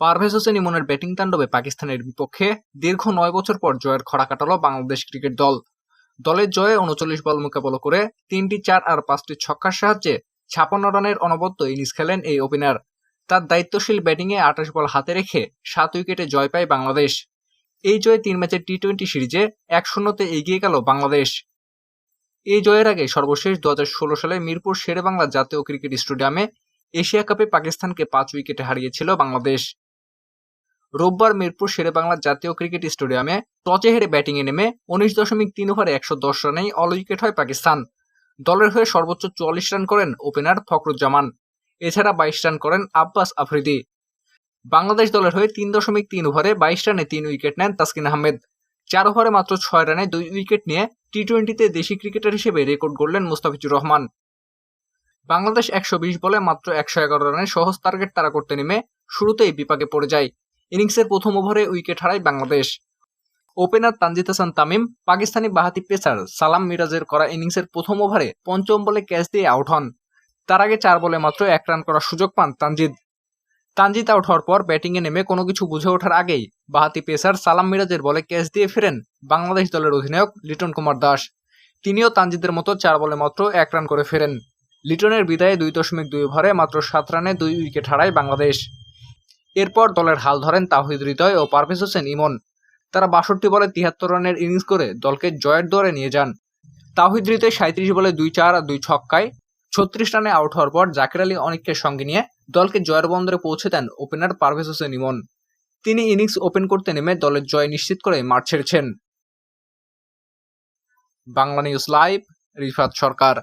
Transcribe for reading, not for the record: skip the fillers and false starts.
পারভেজ হোসেন ইমনের ব্যাটিং তাণ্ডবে পাকিস্তানের বিপক্ষে দীর্ঘ ৯ বছর পর জয়ের খরা কাটাল বাংলাদেশ ক্রিকেট দল। দলের জয়ে ৩৯ বল মোকাবেলা করে ৩টি ৪ আর ৫টি ছক্কার সাহায্যে ৫৬ রানের অনবদ্য ইনিংস খেলেন এই ওপেনার। তার দায়িত্বশীল ব্যাটিংয়ে ২৮ বল হাতে রেখে ৭ উইকেটে জয় পায় বাংলাদেশ। এই জয়ে ৩ ম্যাচের টি-২০ সিরিজে ১-০তে এগিয়ে গেল বাংলাদেশ। এই জয়ের আগে সর্বশেষ ২০১৬ সালে মিরপুর শেরেবাংলা জাতীয় ক্রিকেট স্টেডিয়ামে এশিয়া কাপে পাকিস্তানকে ৫ উইকেটে হারিয়েছিল বাংলাদেশ। রোববার মিরপুর শেরেবাংলা জাতীয় ক্রিকেট স্টেডিয়ামে টসে হেরে ব্যাটিংয়ে নেমে ১৯.৩ ওভারে ১১০ রানেই অল উইকেট হয় পাকিস্তান। দলের হয়ে সর্বোচ্চ ৪৪ রান করেন ওপেনার ফখরুজ্জামান। এছাড়া ২২ রান করেন আব্বাস আফ্রিদি। বাংলাদেশ দলের হয়ে ৩.৩ ওভারে ২২ রানে ৩ উইকেট নেন তাসকিন আহমেদ। ৪ ওভারে মাত্র ৬ রানে ২ উইকেট নিয়ে টি-২০তে দেশি ক্রিকেটার হিসেবে রেকর্ড গড়লেন মুস্তাফিজুর রহমান। বাংলাদেশ ১২০ বলে মাত্র ১১১ রানের সহজ টার্গেট তাড়া করতে নেমে শুরুতেই বিপাকে পড়ে যায়। ইনিংসের প্রথম ওভারে উইকেট হারায় বাংলাদেশ। ওপেনার তানজিদ হাসান তামিম পাকিস্তানি বাঁহাতি পেসার সালাম মিরাজের করা ইনিংসের প্রথম ওভারে পঞ্চম বলে ক্যাচ দিয়ে আউট হন। তার আগে ৪ বলে মাত্র ১ রান করার সুযোগ পান তানজিদ আউট হওয়ার পর ব্যাটিংয়ে নেমে কোনো কিছু বুঝে ওঠার আগেই বাঁহাতি পেসার সালাম মিরাজের বলে ক্যাচ দিয়ে ফেরেন বাংলাদেশ দলের অধিনায়ক লিটন কুমার দাস। তিনিও তানজিদের মতো ৪ বলে মাত্র ১ রান করে ফেরেন। লিটনের বিদায়ে ২.২ ওভারে মাত্র ৭ রানে ২ উইকেট হারায় বাংলাদেশ। এরপর দলের হাল ধরেন তাওহিদ হৃদয় ও পারভেজ হোসেন ইমন। তারা ৬২ বলে ৭৩ রানের ইনিংস করে দলকে জয়ের দুয়ারে নিয়ে যান। তাওহিদ হৃদয় ৩৭ বলে ২ ৪ আর ২ ছক্কায় ৩৬ রানে আউট হওয়ার পর জাকের আলী অনিককে সঙ্গে নিয়ে দলকে জয়ের বন্দরে পৌঁছে দেন ওপেনার পারভেজ হোসেন ইমন। তিনি ইনিংস ওপেন করতে নেমে দলের জয় নিশ্চিত করে মাঠ ছেড়েছেন। বাংলা নিউজ লাইভ, রিফাত সরকার।